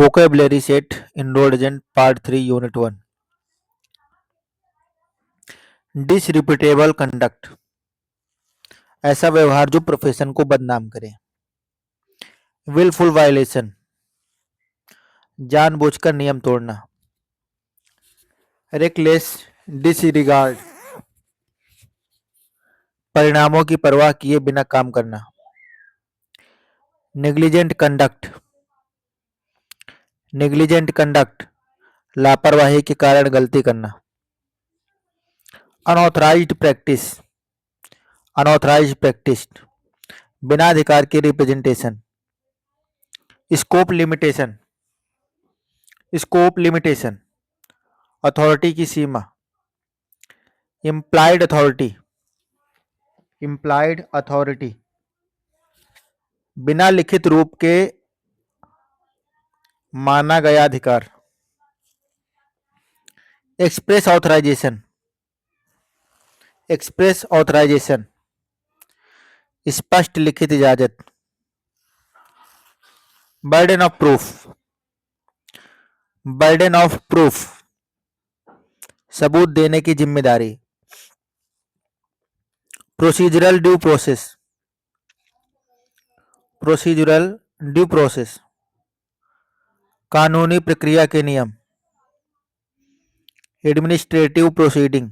Vocabulary set Enrolled Agent Part 3 Unit 1. Disreputable conduct, ऐसा व्यवहार जो प्रोफेशन को बदनाम करे. Willful violation, जानबूझकर नियम तोड़ना. Reckless disregard, परिणामों की परवाह किए बिना काम करना. Negligent conduct, लापरवाही के कारण गलती करना. Unauthorized practice, बिना अधिकार के रिप्रेजेंटेशन. स्कोप लिमिटेशन, अथॉरिटी की सीमा. इम्प्लाइड अथॉरिटी, बिना लिखित रूप के माना गया अधिकार. एक्सप्रेस ऑथराइजेशन, स्पष्ट लिखित इजाजत. बर्डन ऑफ प्रूफ, सबूत देने की जिम्मेदारी. प्रोसीजरल ड्यू प्रोसेस, कानूनी प्रक्रिया के नियम. एडमिनिस्ट्रेटिव प्रोसीडिंग,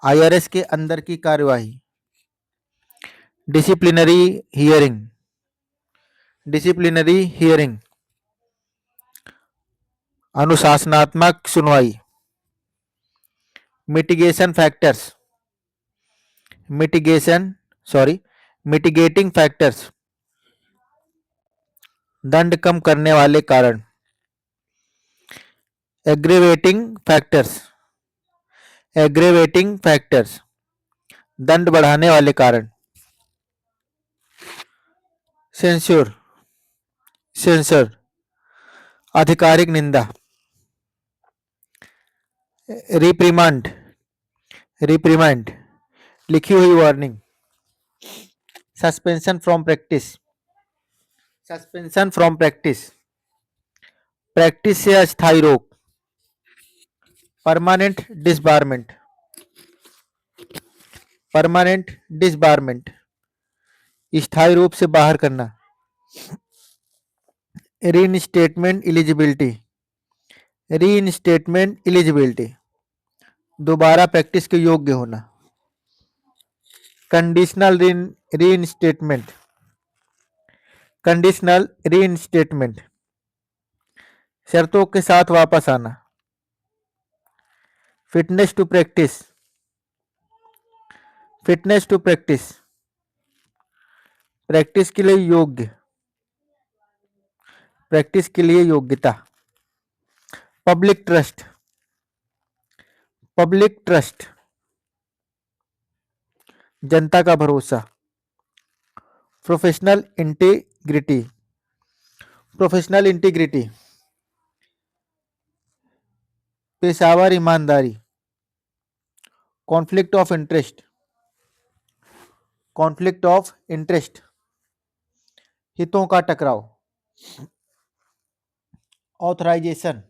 IRS के अंदर की कार्यवाही. डिसिप्लिनरी हियरिंग, अनुशासनात्मक सुनवाई. मिटिगेटिंग फैक्टर्स, दंड कम करने वाले कारण. एग्रेवेटिंग फैक्टर्स, दंड बढ़ाने वाले कारण. सेंसर, आधिकारिक निंदा. रिप्रीमांड, लिखी हुई warning. Suspension from practice, practice से अस्थायी रोक. परमानेंट डिसबारमेंट, स्थायी रूप से बाहर करना. रीइंस्टेटमेंट इलिजिबिलिटी, दोबारा प्रैक्टिस के योग्य होना. कंडीशनल रीइंस्टेटमेंट, शर्तों के साथ वापस आना. फिटनेस टू प्रैक्टिस, प्रैक्टिस के लिए योग्यता. पब्लिक ट्रस्ट, जनता का भरोसा. प्रोफेशनल इंटीग्रिटी, पेशावर ईमानदारी. कॉन्फ्लिक्ट ऑफ इंटरेस्ट, हितों का टकराव. ऑथराइजेशन,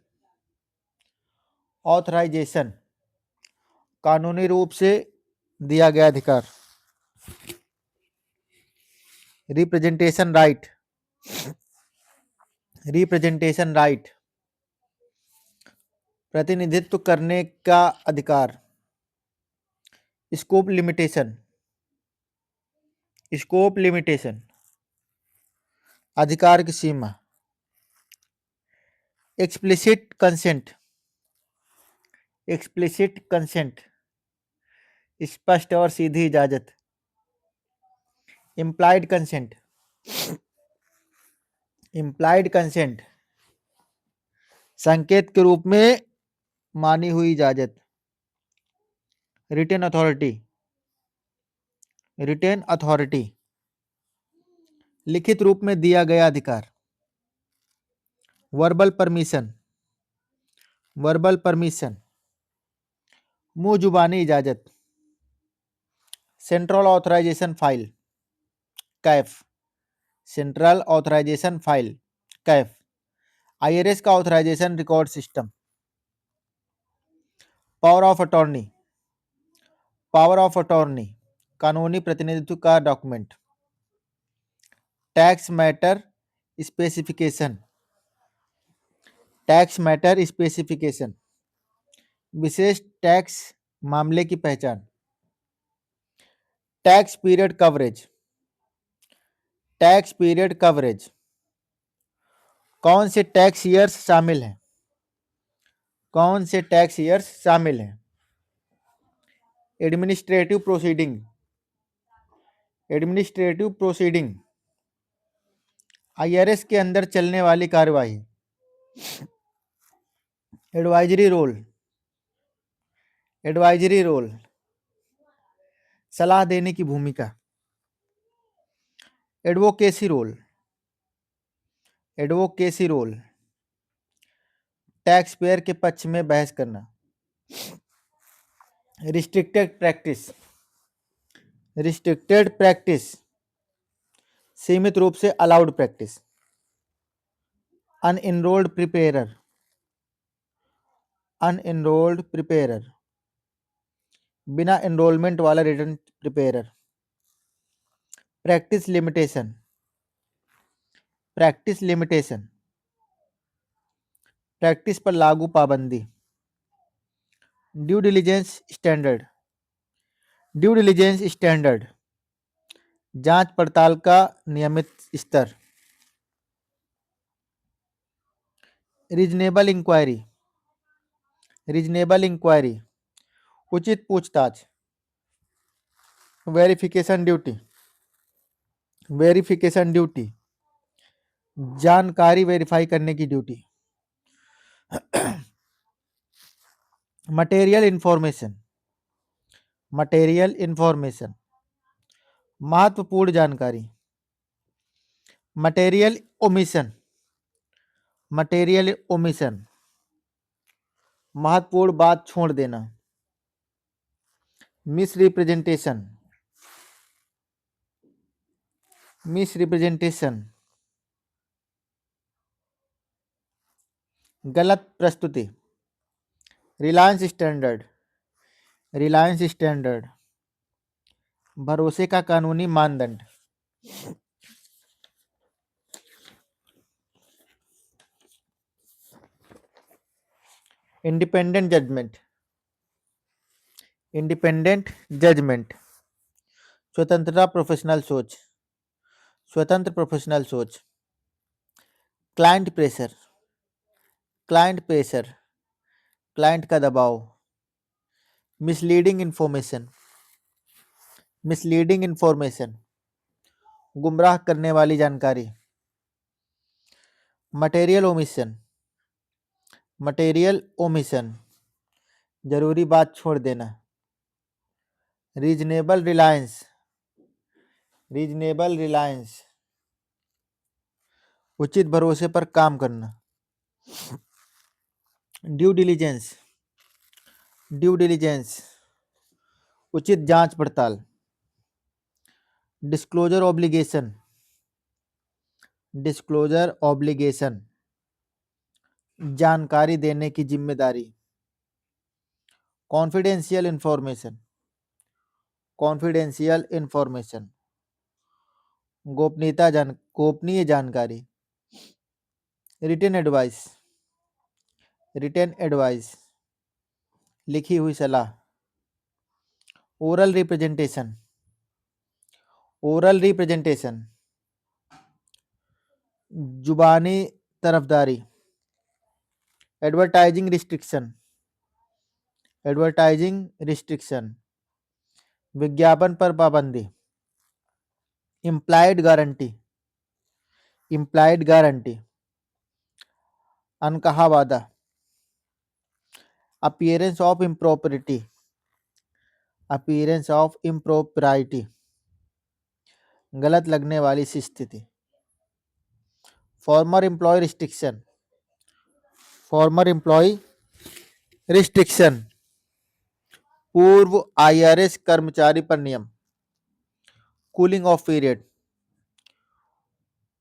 कानूनी रूप से दिया गया अधिकार. रिप्रेजेंटेशन राइट, प्रतिनिधित्व करने का अधिकार. स्कोप लिमिटेशन, अधिकार की सीमा. एक्सप्लिसिट कंसेंट, स्पष्ट और सीधी इजाजत. इम्प्लाइड कंसेंट, संकेत के रूप में मानी हुई इजाजत. रिटेन अथॉरिटी, लिखित रूप में दिया गया अधिकार. वर्बल परमिशन, मुंह जुबानी इजाजत. Central authorization file, CAF, central authorization file, CAF. IRS का authorization record system. Power of attorney, power of attorney कानूनी प्रतिनिधित्व का document. Tax matter specification, tax matter specification विशेष टैक्स मामले की पहचान। Tax period coverage, tax period coverage कौन से टैक्स ईयर्स शामिल हैं, कौन से टैक्स ईयर्स शामिल हैं। Administrative proceeding, administrative proceeding IRS के अंदर चलने वाली कार्यवाही। एडवाइजरी रोल, एडवाइजरी रोल सलाह देने की भूमिका। Advocacy role, advocacy role tax payer के पक्ष में बहस करना। रिस्ट्रिक्टेड प्रैक्टिस, रिस्ट्रिक्टेड प्रैक्टिस सीमित रूप से अलाउड प्रैक्टिस। अनएनरोल्ड प्रिपेयरर, अनएनरोल्ड प्रिपेयरर बिना एनरोलमेंट वाला return preparer. Practice limitation, practice limitation practice पर लागू पाबंदी। Due diligence standard, due diligence standard जांच पड़ताल का नियमित स्तर। रीजनेबल इंक्वायरी, रीजनेबल इंक्वायरी उचित पूछताछ। वेरिफिकेशन ड्यूटी, वेरिफिकेशन ड्यूटी जानकारी वेरीफाई करने की duty. Material information, material information महत्वपूर्ण जानकारी। मटेरियल ओमिशन, मटेरियल ओमिशन महत्वपूर्ण बात छोड़ देना। मिस रिप्रेजेंटेशन, मिस रिप्रेजेंटेशन गलत प्रस्तुति। रिलायंस स्टैंडर्ड, रिलायंस स्टैंडर्ड भरोसे का कानूनी मानदंड। इंडिपेंडेंट जजमेंट, इंडिपेंडेंट जजमेंट स्वतंत्रता प्रोफेशनल सोच, स्वतंत्र प्रोफेशनल सोच। Client pressure, client pressure client का दबाव। मिसलीडिंग इंफॉर्मेशन, मिसलीडिंग इंफॉर्मेशन गुमराह करने वाली जानकारी। मटेरियल ओमिशन, मटेरियल ओमिशन जरूरी बात छोड़ देना। रीजनेबल रिलायंस, रीजनेबल रिलायंस उचित भरोसे पर काम करना। ड्यू डिलिजेंस, ड्यू डिलिजेंस उचित जांच पड़ताल। डिस्क्लोजर ऑब्लिगेशन, डिस्क्लोजर ऑब्लिगेशन जानकारी देने की जिम्मेदारी। कॉन्फिडेंशियल इंफॉर्मेशन, कॉन्फिडेंशियल इंफॉर्मेशन गोपनीय जानकारी। रिटन एडवाइस, रिटन एडवाइस लिखी हुई सलाह। ओरल रिप्रेजेंटेशन, ओरल रिप्रेजेंटेशन जुबानी तरफदारी। एडवर्टाइजिंग रिस्ट्रिक्शन, एडवर्टाइजिंग रिस्ट्रिक्शन विज्ञापन पर पाबंदी। इम्प्लाइड गारंटी, इम्प्लाइड गारंटी अनकहा वादा। Appearance of impropriety, appearance of impropriety गलत लगने वाली सी स्थिति। Former employ restriction, former employ restriction पूर्व आईआरएस कर्मचारी पर नियम। Cooling off period,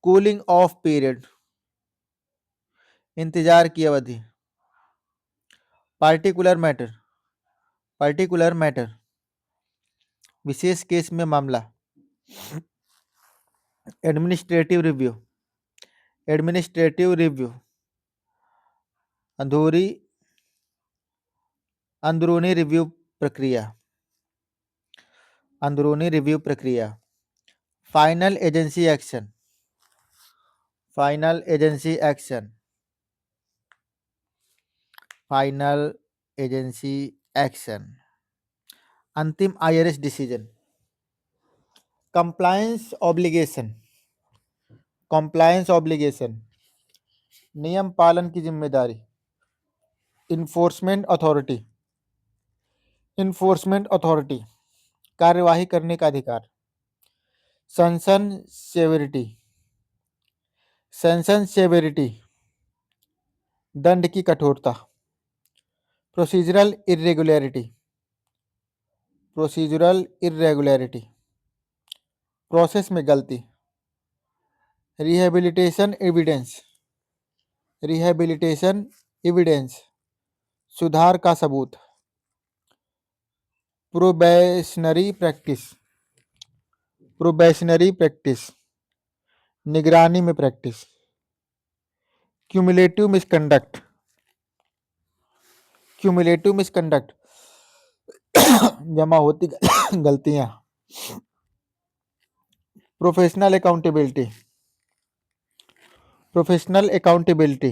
cooling off period, इंतजार की अवधि। पार्टिकुलर मैटर, पार्टिकुलर मैटर, विशेष केस में मामला। एडमिनिस्ट्रेटिव रिव्यू, एडमिनिस्ट्रेटिव रिव्यू, अधूरी अंदरूनी रिव्यू प्रक्रिया, अंदरूनी रिव्यू प्रक्रिया। Final agency action, final agency action, final agency action. अंतिम IRS decision. Compliance obligation, compliance obligation, नियम पालन की जिम्मेदारी। इन्फोर्समेंट अथॉरिटी, इन्फोर्समेंट अथॉरिटी, कार्यवाही करने का अधिकार। सैंक्शन सेवेरिटी, सैंक्शन सेवेरिटी, दंड की कठोरता। Procedural irregularity, procedural irregularity, process में गलती। रिहेबिलिटेशन एविडेंस, रिहेबिलिटेशन एविडेंस, सुधार का सबूत। प्रोबेशनरी प्रैक्टिस, प्रोबेशनरी प्रैक्टिस, निगरानी में practice. Cumulative misconduct, cumulative misconduct, जमा होती गलतियां। प्रोफेशनल अकाउंटेबिलिटी, प्रोफेशनल अकाउंटेबिलिटी,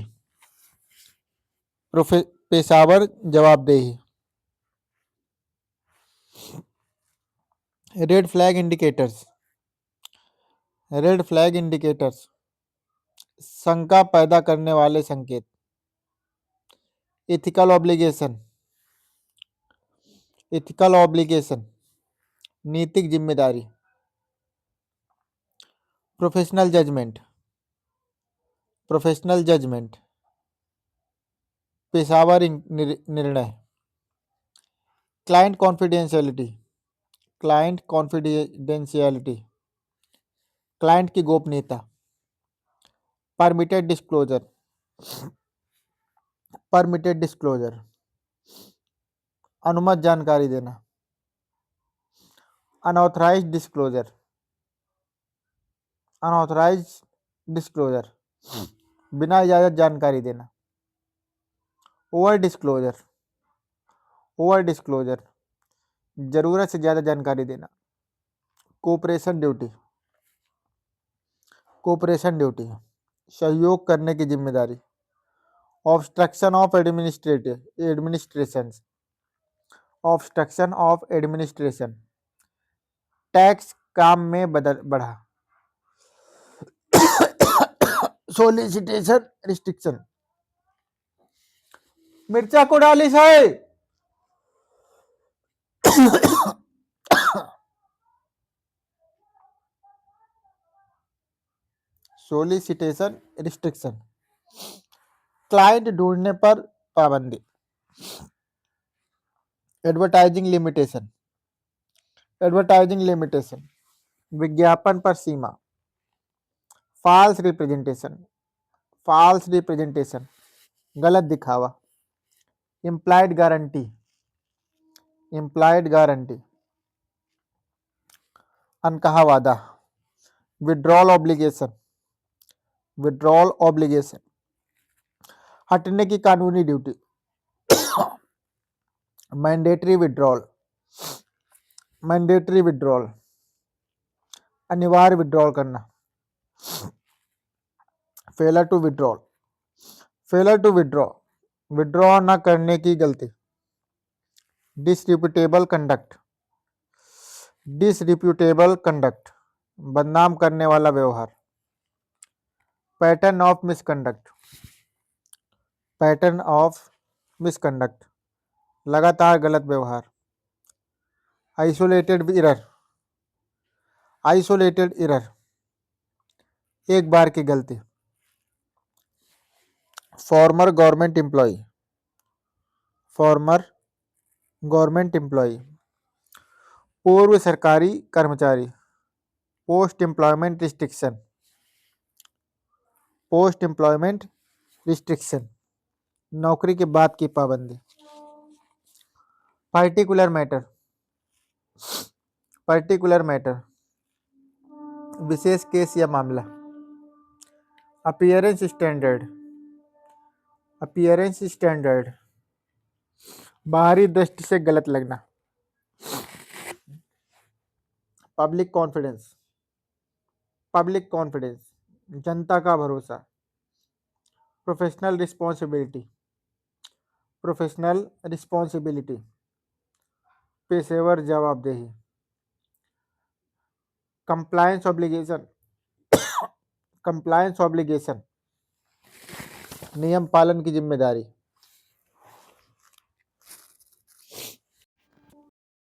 पेशावर जवाबदेही। Red flag indicators, red flag indicators, शंका पैदा करने वाले संकेत। एथिकल ऑब्लिगेशन, एथिकल ऑब्लिगेशन, नैतिक जिम्मेदारी। प्रोफेशनल जजमेंट, प्रोफेशनल जजमेंट, पेशावर निर्णय। Client confidentiality, client confidentiality, client की गोपनीयता। परमिटेड डिस्क्लोजर, परमिटेड डिस्क्लोजर, अनुमत जानकारी देना। अनऑथराइज्ड डिस्क्लोजर, अनऑथराइज्ड डिस्क्लोजर, बिना इजाजत जानकारी देना। ओवर डिस्क्लोजर, ओवर डिस्क्लोजर, जरूरत से ज्यादा जानकारी देना। कोऑपरेशन ड्यूटी, कोऑपरेशन ड्यूटी, सहयोग करने की जिम्मेदारी। Obstruction of administrative administration, obstruction of administration, tax काम में बढ़ा। सोलिसिटेशन रिस्ट्रिक्शन, मिर्चा को डाली है। सोलिसिटेशन रिस्ट्रिक्शन, क्लाइंट ढूंढने पर पाबंदी। एडवर्टाइजिंग लिमिटेशन, एडवर्टाइजिंग लिमिटेशन, विज्ञापन पर सीमा। फॉल्स रिप्रेजेंटेशन, फॉल्स रिप्रेजेंटेशन, गलत दिखावा। इम्प्लाइड गारंटी, इम्प्लाइड गारंटी, अनकहा वादा। विड्रॉल ऑब्लिगेशन, विड्रॉल ऑब्लिगेशन, हटने की कानूनी duty. Mandatory withdrawal, mandatory withdrawal, अनिवार्य विड्रॉल करना। Failure to withdrawal, failure to withdraw, withdraw न करने की गलती। डिसरिप्यूटेबल कंडक्ट, डिसरिप्यूटेबल कंडक्ट, बदनाम करने वाला व्यवहार। Pattern of misconduct, pattern of misconduct, लगातार गलत व्यवहार। आइसोलेटेड एरर, आइसोलेटेड एरर, एक बार की गलती। Former government employ, former government employ, पूर्व सरकारी कर्मचारी। Post employment restriction, post employment restriction, नौकरी के बाद की पाबंदी। पर्टिकुलर मैटर, पर्टिकुलर मैटर, विशेष केस या मामला। अपीयरेंस स्टैंडर्ड, अपीयरेंस स्टैंडर्ड, बाहरी दृष्टि से गलत लगना। पब्लिक कॉन्फिडेंस, पब्लिक कॉन्फिडेंस, जनता का भरोसा। प्रोफेशनल रिस्पॉन्सिबिलिटी, प्रोफेशनल रिस्पॉन्सिबिलिटी, पेशेवर जवाबदेही। कंप्लायंस ऑब्लिगेशन, कंप्लायंस ऑब्लिगेशन, नियम पालन की जिम्मेदारी।